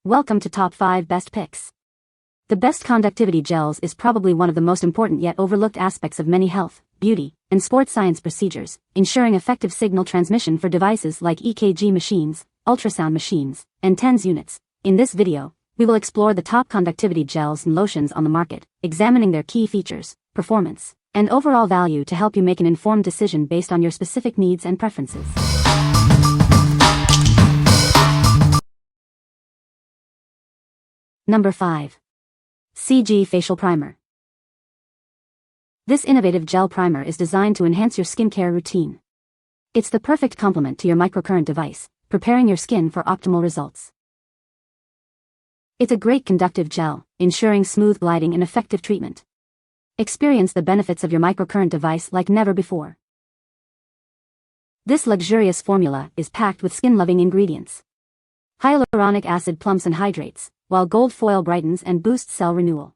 Welcome to Top 5 Best Picks. The best conductivity gels is probably one of the most important yet overlooked aspects of many health, beauty, and sports science procedures, ensuring effective signal transmission for devices like EKG machines, ultrasound machines, and TENS units. In this video, we will explore the top conductivity gels and lotions on the market, examining their key features, performance, and overall value to help you make an informed decision based on your specific needs and preferences. Number 5. CG Facial Primer. This innovative gel primer is designed to enhance your skincare routine. It's the perfect complement to your microcurrent device, preparing your skin for optimal results. It's a great conductive gel, ensuring smooth gliding and effective treatment. Experience the benefits of your microcurrent device like never before. This luxurious formula is packed with skin-loving ingredients. Hyaluronic acid plumps and hydrates, while gold foil brightens and boosts cell renewal.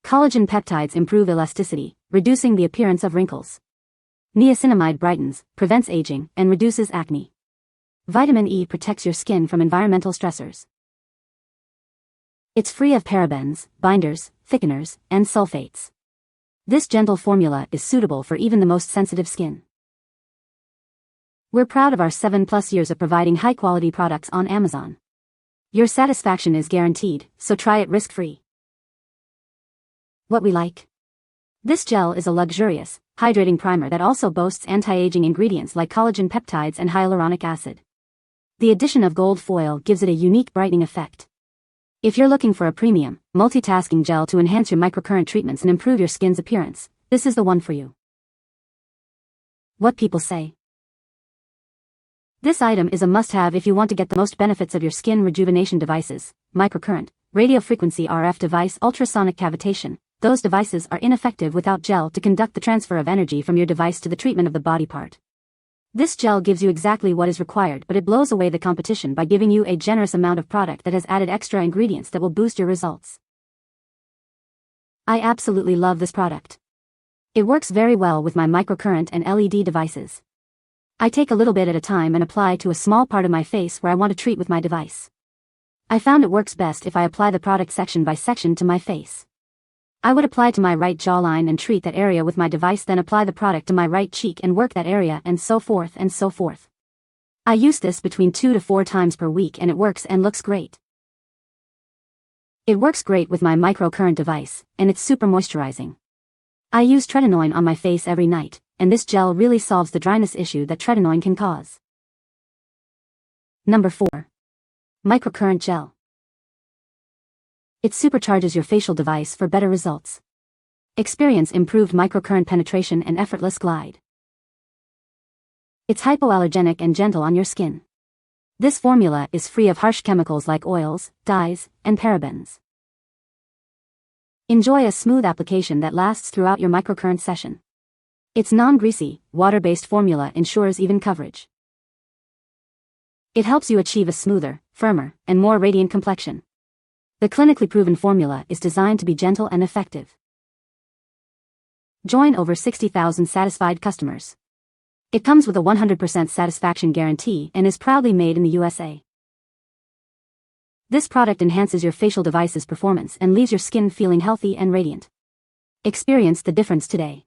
Collagen peptides improve elasticity, reducing the appearance of wrinkles. Niacinamide brightens, prevents aging, and reduces acne. Vitamin E protects your skin from environmental stressors. It's free of parabens, binders, thickeners, and sulfates. This gentle formula is suitable for even the most sensitive skin. We're proud of our 7+ years of providing high-quality products on Amazon. Your satisfaction is guaranteed, so try it risk-free. What we like. This gel is a luxurious, hydrating primer that also boasts anti-aging ingredients like collagen peptides and hyaluronic acid. The addition of gold foil gives it a unique brightening effect. If you're looking for a premium, multitasking gel to enhance your microcurrent treatments and improve your skin's appearance, this is the one for you. What people say. This item is a must-have if you want to get the most benefits of your skin rejuvenation devices, microcurrent, radiofrequency RF device, ultrasonic cavitation. Those devices are ineffective without gel to conduct the transfer of energy from your device to the treatment of the body part. This gel gives you exactly what is required, but it blows away the competition by giving you a generous amount of product that has added extra ingredients that will boost your results. I absolutely love this product. It works very well with my microcurrent and LED devices. I take a little bit at a time and apply to a small part of my face where I want to treat with my device. I found it works best if I apply the product section by section to my face. I would apply to my right jawline and treat that area with my device, then apply the product to my right cheek and work that area, and so forth and so forth. I use this between 2 to 4 times per week and it works and looks great. It works great with my microcurrent device, and it's super moisturizing. I use tretinoin on my face every night, and this gel really solves the dryness issue that tretinoin can cause. Number 4. Microcurrent Gel. It supercharges your facial device for better results. Experience improved microcurrent penetration and effortless glide. It's hypoallergenic and gentle on your skin. This formula is free of harsh chemicals like oils, dyes, and parabens. Enjoy a smooth application that lasts throughout your microcurrent session. Its non-greasy, water-based formula ensures even coverage. It helps you achieve a smoother, firmer, and more radiant complexion. The clinically proven formula is designed to be gentle and effective. Join over 60,000 satisfied customers. It comes with a 100% satisfaction guarantee and is proudly made in the USA. This product enhances your facial device's performance and leaves your skin feeling healthy and radiant. Experience the difference today.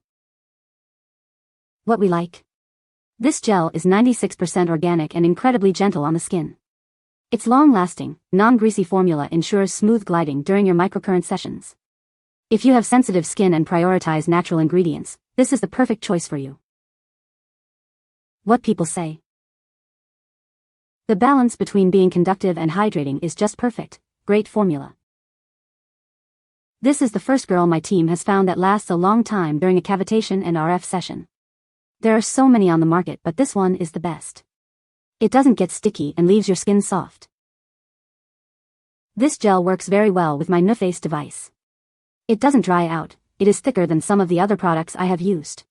What we like. This gel is 96% organic and incredibly gentle on the skin. Its long-lasting, non-greasy formula ensures smooth gliding during your microcurrent sessions. If you have sensitive skin and prioritize natural ingredients, this is the perfect choice for you. What people say. The balance between being conductive and hydrating is just perfect. Great formula. This is the first girl my team has found that lasts a long time during a cavitation and RF session. There are so many on the market, but this one is the best. It doesn't get sticky and leaves your skin soft. This gel works very well with my NuFACE device. It doesn't dry out. It is thicker than some of the other products I have used.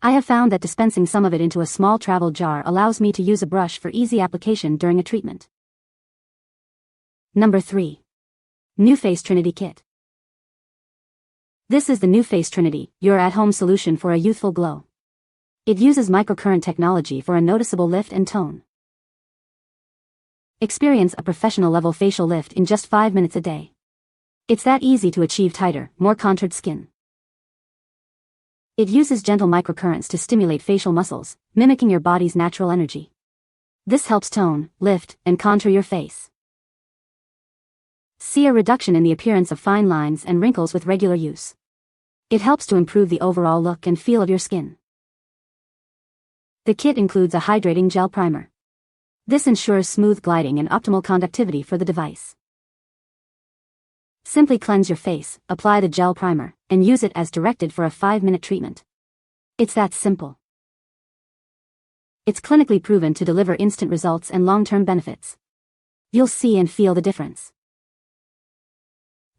I have found that dispensing some of it into a small travel jar allows me to use a brush for easy application during a treatment. Number 3. NuFACE Trinity Kit. This is the NuFACE Trinity, your at-home solution for a youthful glow. It uses microcurrent technology for a noticeable lift and tone. Experience a professional-level facial lift in just 5 minutes a day. It's that easy to achieve tighter, more contoured skin. It uses gentle microcurrents to stimulate facial muscles, mimicking your body's natural energy. This helps tone, lift, and contour your face. See a reduction in the appearance of fine lines and wrinkles with regular use. It helps to improve the overall look and feel of your skin. The kit includes a hydrating gel primer. This ensures smooth gliding and optimal conductivity for the device. Simply cleanse your face, apply the gel primer, and use it as directed for a 5-minute treatment. It's that simple. It's clinically proven to deliver instant results and long-term benefits. You'll see and feel the difference.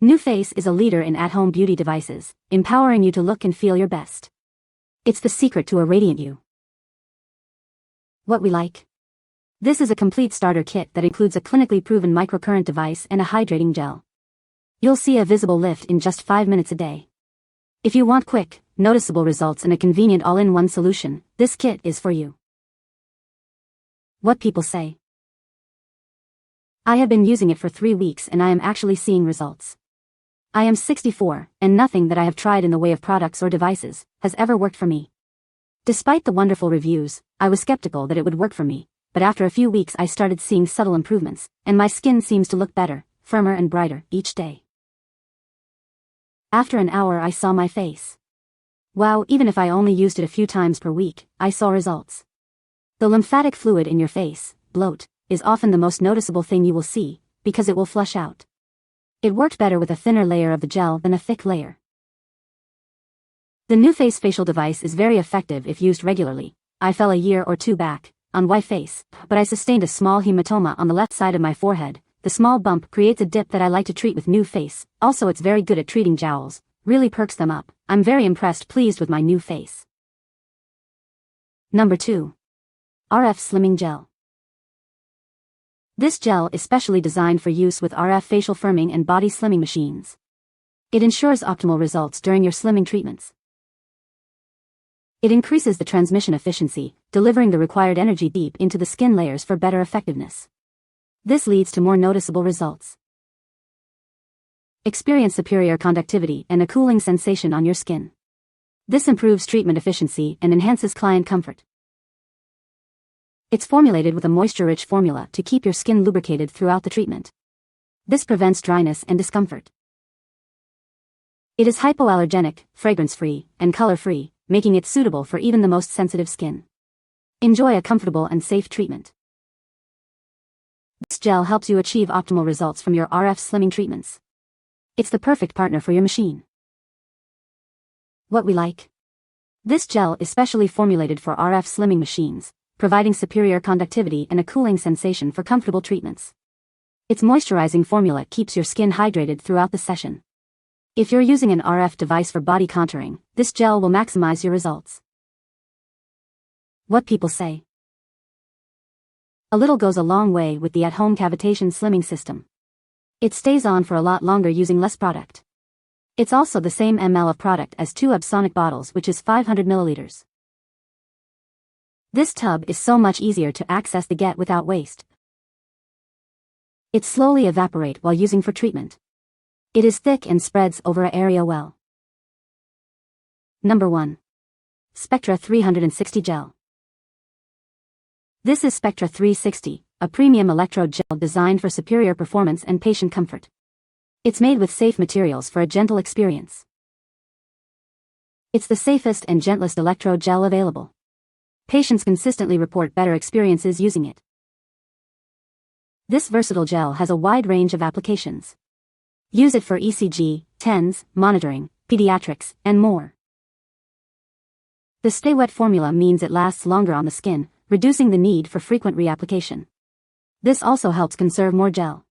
NuFACE is a leader in at-home beauty devices, empowering you to look and feel your best. It's the secret to a radiant you. What we like? This is a complete starter kit that includes a clinically proven microcurrent device and a hydrating gel. You'll see a visible lift in just 5 minutes a day. If you want quick, noticeable results and a convenient all-in-one solution, this kit is for you. What people say. I have been using it for 3 weeks and I am actually seeing results. I am 64, and nothing that I have tried in the way of products or devices has ever worked for me. Despite the wonderful reviews, I was skeptical that it would work for me, but after a few weeks I started seeing subtle improvements, and my skin seems to look better, firmer and brighter each day. After an hour I saw my face. Wow, even if I only used it a few times per week, I saw results. The lymphatic fluid in your face, bloat, is often the most noticeable thing you will see, because it will flush out. It worked better with a thinner layer of the gel than a thick layer. The NuFACE facial device is very effective if used regularly. I fell a year or 2 back, on white face, but I sustained a small hematoma on the left side of my forehead. The small bump creates a dip that I like to treat with NuFACE. Also, it's very good at treating jowls, really perks them up. I'm very pleased with my NuFACE. Number 2. RF Slimming Gel. This gel is specially designed for use with RF facial firming and body slimming machines. It ensures optimal results during your slimming treatments. It increases the transmission efficiency, delivering the required energy deep into the skin layers for better effectiveness. This leads to more noticeable results. Experience superior conductivity and a cooling sensation on your skin. This improves treatment efficiency and enhances client comfort. It's formulated with a moisture-rich formula to keep your skin lubricated throughout the treatment. This prevents dryness and discomfort. It is hypoallergenic, fragrance-free, and color-free, making it suitable for even the most sensitive skin. Enjoy a comfortable and safe treatment. This gel helps you achieve optimal results from your RF slimming treatments. It's the perfect partner for your machine. What we like? This gel is specially formulated for RF slimming machines, providing superior conductivity and a cooling sensation for comfortable treatments. Its moisturizing formula keeps your skin hydrated throughout the session. If you're using an RF device for body contouring, this gel will maximize your results. What people say. A little goes a long way with the at-home cavitation slimming system. It stays on for a lot longer using less product. It's also the same ml of product as 2 Absonic bottles, which is 500 milliliters. This tub is so much easier to access the get without waste. It slowly evaporates while using for treatment. It is thick and spreads over an area well. Number 1. Spectra 360 Gel. This is Spectra 360, a premium electrode gel designed for superior performance and patient comfort. It's made with safe materials for a gentle experience. It's the safest and gentlest electrode gel available. Patients consistently report better experiences using it. This versatile gel has a wide range of applications. Use it for ECG, TENS, monitoring, pediatrics, and more. The Stay Wet formula means it lasts longer on the skin, reducing the need for frequent reapplication. This also helps conserve more gel.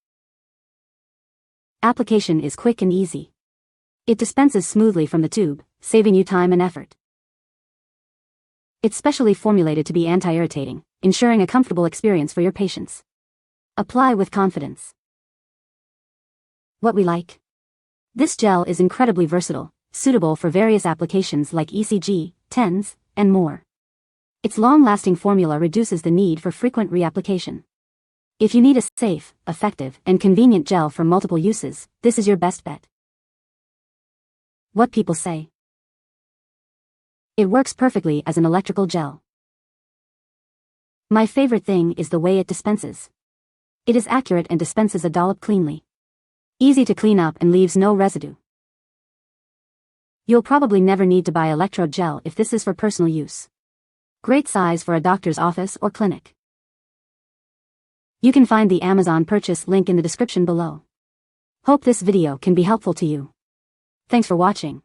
Application is quick and easy. It dispenses smoothly from the tube, saving you time and effort. It's specially formulated to be anti-irritating, ensuring a comfortable experience for your patients. Apply with confidence. What we like? This gel is incredibly versatile, suitable for various applications like ECG, TENS, and more. Its long-lasting formula reduces the need for frequent reapplication. If you need a safe, effective, and convenient gel for multiple uses, this is your best bet. What people say. It works perfectly as an electrical gel. My favorite thing is the way it dispenses. It is accurate and dispenses a dollop cleanly. Easy to clean up and leaves no residue. You'll probably never need to buy electrode gel if this is for personal use. Great size for a doctor's office or clinic. You can find the Amazon purchase link in the description below. Hope this video can be helpful to you. Thanks for watching.